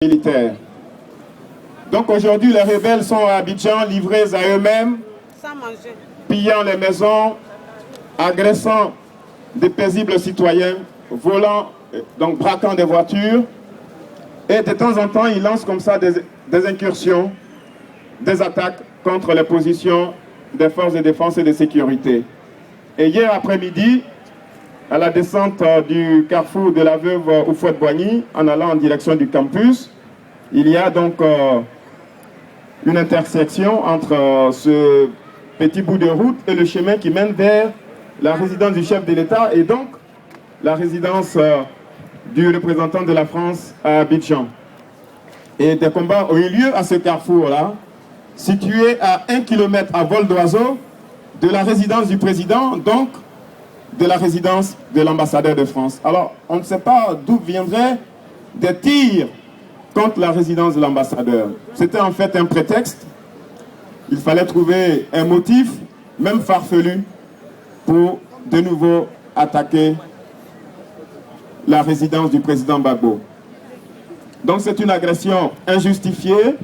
militaire. Donc aujourd'hui, les rebelles sont à Abidjan, livrés à eux-mêmes, pillant les maisons, agressant des paisibles citoyens, volant, donc braquant des voitures. Et de temps en temps, ils lancent comme ça des incursions, des attaques contre les positions des forces de défense et de sécurité. Et hier après-midi, à la descente du carrefour de la veuve Houphouët-Boigny, en allant en direction du campus, il y a donc une intersection entre ce petit bout de route et le chemin qui mène vers la résidence du chef de l'État et donc la résidence du représentant de la France à Abidjan. Et des combats ont eu lieu à ce carrefour-là, situé à 1 km à vol d'oiseau de la résidence du président, donc de la résidence de l'ambassadeur de France. Alors, on ne sait pas d'où viendraient des tirs contre la résidence de l'ambassadeur. C'était en fait un prétexte. Il fallait trouver un motif, même farfelu, pour de nouveau attaquer la résidence du président Gbagbo. Donc c'est une agression injustifiée,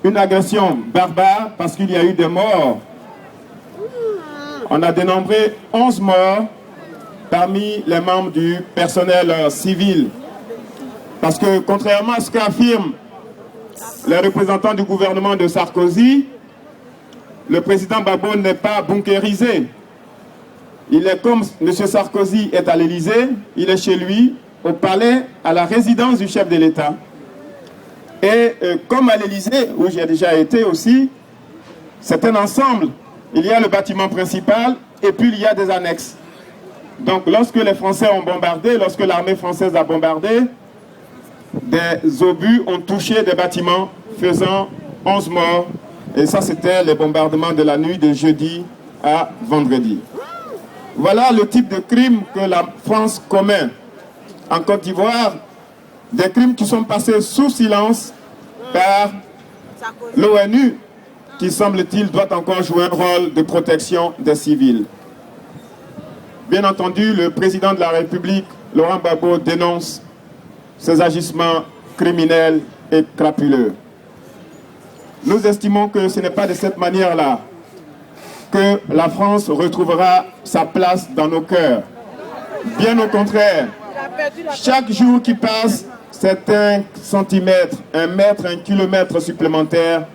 une agression barbare parce qu'il y a eu des morts. On a dénombré 11 morts parmi les membres du personnel civil. Parce que contrairement à ce qu'affirment les représentants du gouvernement de Sarkozy, le président Gbagbo n'est pas bunkérisé. Il est comme M. Sarkozy est à l'Élysée, il est chez lui, au palais, à la résidence du chef de l'État. Et comme à l'Élysée, où j'ai déjà été aussi, c'est un ensemble. Il y a le bâtiment principal et puis il y a des annexes. Donc lorsque les Français ont bombardé, lorsque l'armée française a bombardé, des obus ont touché des bâtiments faisant 11 morts. Et ça, c'était les bombardements de la nuit de jeudi à vendredi. Voilà le type de crime que la France commet en Côte d'Ivoire. Des crimes qui sont passés sous silence par l'ONU, qui semble-t-il doit encore jouer un rôle de protection des civils. Bien entendu, le président de la République, Laurent Gbagbo, dénonce ces agissements criminels et crapuleux. Nous estimons que ce n'est pas de cette manière-là que la France retrouvera sa place dans nos cœurs. Bien au contraire, chaque jour qui passe, c'est 1 centimètre, 1 mètre, 1 kilomètre supplémentaire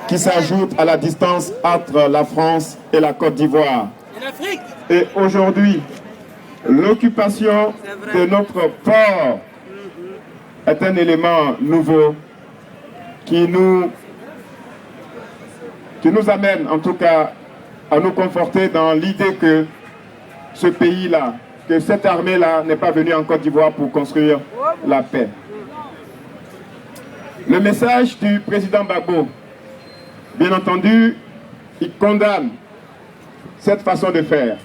qui s'ajoute à la distance entre la France et la Côte d'Ivoire. Et aujourd'hui, l'occupation de notre port est un élément nouveau qui nous amène en tout cas à nous conforter dans l'idée que ce pays-là, que cette armée-là n'est pas venue en Côte d'Ivoire pour construire la paix. Le message du président Gbagbo, bien entendu, il condamne cette façon de faire.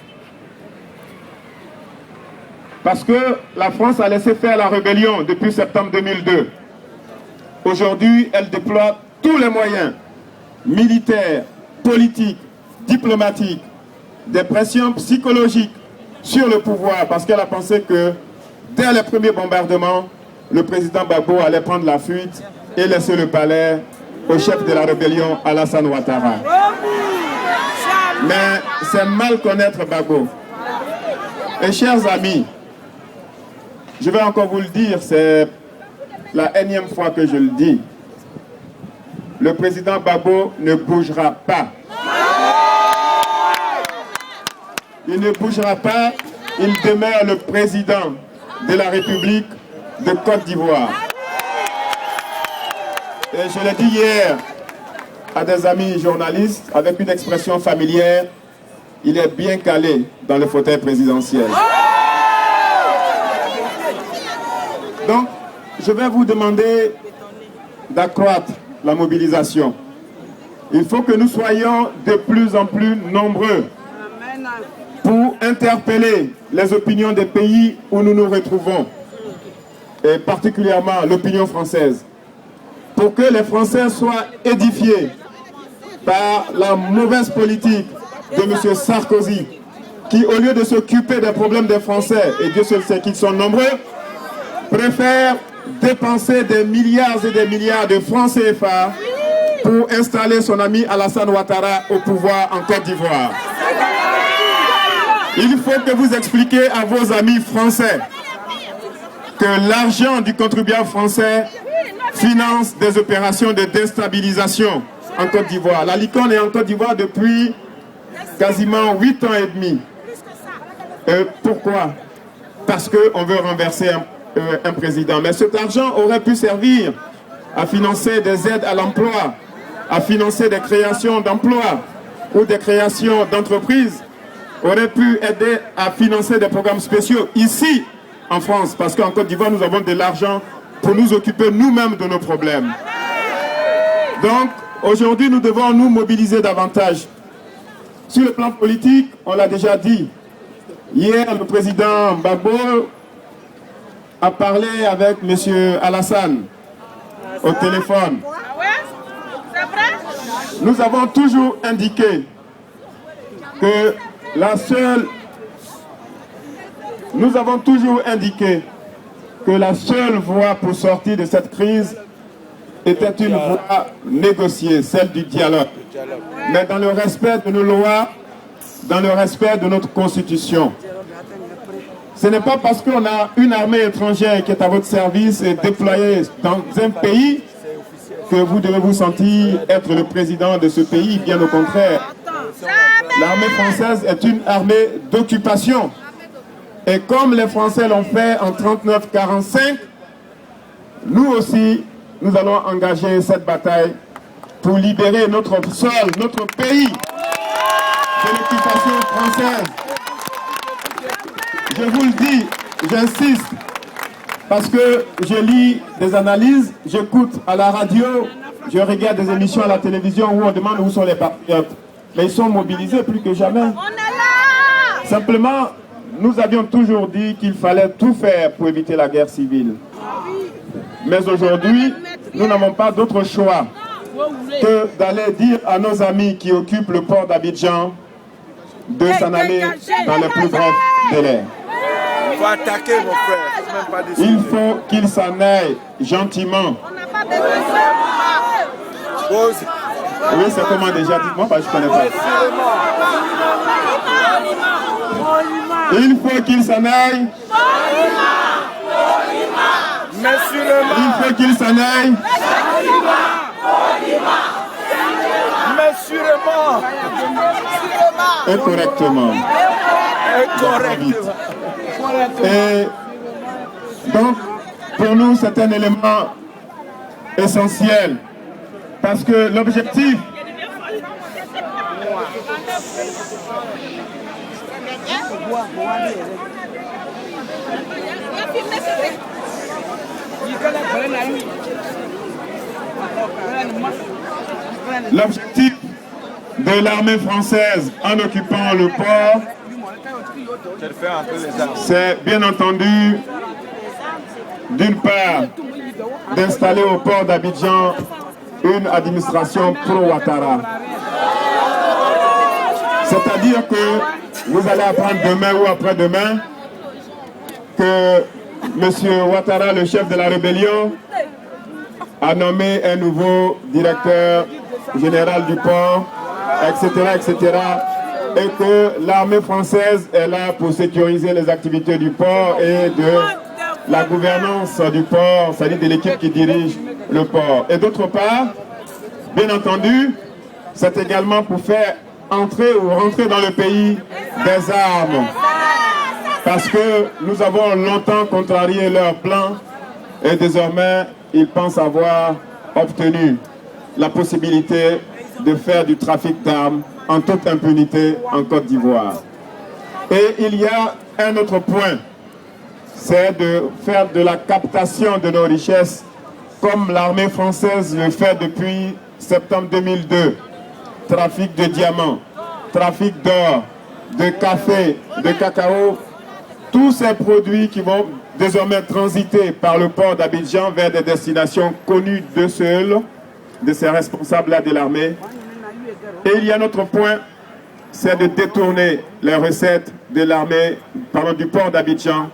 Parce que la France a laissé faire la rébellion depuis septembre 2002. Aujourd'hui, elle déploie tous les moyens, militaires, politiques, diplomatiques, des pressions psychologiques sur le pouvoir, parce qu'elle a pensé que dès les premiers bombardements, le président Gbagbo allait prendre la fuite et laisser le palais au chef de la rébellion, Alassane Ouattara. Mais c'est mal connaître Gbagbo. Et chers amis, je vais encore vous le dire, c'est la énième fois que je le dis. Le président Gbagbo ne bougera pas. Il ne bougera pas, il demeure le président de la République de Côte d'Ivoire. Et je l'ai dit hier à des amis journalistes, avec une expression familière, il est bien calé dans le fauteuil présidentiel. Donc, je vais vous demander d'accroître la mobilisation. Il faut que nous soyons de plus en plus nombreux pour interpeller les opinions des pays où nous nous retrouvons, et particulièrement l'opinion française, pour que les Français soient édifiés par la mauvaise politique de M. Sarkozy, qui, au lieu de s'occuper des problèmes des Français, et Dieu seul sait qu'ils sont nombreux, préfère dépenser des milliards et des milliards de francs CFA pour installer son ami Alassane Ouattara au pouvoir en Côte d'Ivoire. Il faut que vous expliquiez à vos amis français que l'argent du contribuable français finance des opérations de déstabilisation en Côte d'Ivoire. La licorne est en Côte d'Ivoire depuis quasiment 8 ans et demi. Pourquoi? Parce qu'on veut renverser un président. Mais cet argent aurait pu servir à financer des aides à l'emploi, à financer des créations d'emplois ou des créations d'entreprises, aurait pu aider à financer des programmes spéciaux ici en France, parce qu'en Côte d'Ivoire, nous avons de l'argent pour nous occuper nous-mêmes de nos problèmes. Donc, aujourd'hui, nous devons nous mobiliser davantage. Sur le plan politique, on l'a déjà dit. Hier, le président Gbagbo a parlé avec M. Alassane au téléphone. Nous avons toujours indiqué que la seule voie pour sortir de cette crise était une voie négociée, celle du dialogue. Mais dans le respect de nos lois, dans le respect de notre constitution. Ce n'est pas parce qu'on a une armée étrangère qui est à votre service et déployée dans un pays que vous devez vous sentir être le président de ce pays, bien au contraire. L'armée française est une armée d'occupation. Et comme les Français l'ont fait en 39-45, nous aussi, nous allons engager cette bataille pour libérer notre sol, notre pays de l'occupation française. Je vous le dis, j'insiste, parce que je lis des analyses, j'écoute à la radio, je regarde des émissions à la télévision où on demande où sont les patriotes. Mais ils sont mobilisés plus que jamais. On est là! Simplement, nous avions toujours dit qu'il fallait tout faire pour éviter la guerre civile. Mais aujourd'hui, nous n'avons pas d'autre choix que d'aller dire à nos amis qui occupent le port d'Abidjan de s'en aller dans les plus brefs délais. Il faut attaquer, mon frère. Il faut qu'ils s'en aillent gentiment. Oui, c'est comment déjà? Dites-moi, je ne connais pas. Il faut qu'ils s'en aillent. Il faut qu'ils s'en aillent. Et correctement. Et donc, pour nous, c'est un élément essentiel. Parce que l'objectif, de l'armée française en occupant le port, c'est bien entendu, d'une part, d'installer au port d'Abidjan une administration pro-Ouattara. C'est-à-dire que vous allez apprendre demain ou après-demain que M. Ouattara, le chef de la rébellion, a nommé un nouveau directeur général du port, etc., et que l'armée française est là pour sécuriser les activités du port et de la gouvernance du port, c'est-à-dire de l'équipe qui dirige le port. Et d'autre part, bien entendu, c'est également pour faire entrer ou rentrer dans le pays des armes. Parce que nous avons longtemps contrarié leurs plans et désormais, ils pensent avoir obtenu la possibilité de faire du trafic d'armes en toute impunité en Côte d'Ivoire. Et il y a un autre point, c'est de faire de la captation de nos richesses comme l'armée française le fait depuis septembre 2002. Trafic de diamants, trafic d'or, de café, de cacao, tous ces produits qui vont désormais transiter par le port d'Abidjan vers des destinations connues de seuls, de ces responsables-là de l'armée. Et il y a un autre point, c'est de détourner les recettes de l'armée, du port d'Abidjan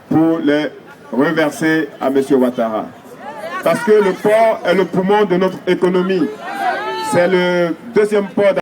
pour les reversés à M. Ouattara. Parce que le port est le poumon de notre économie. C'est le deuxième port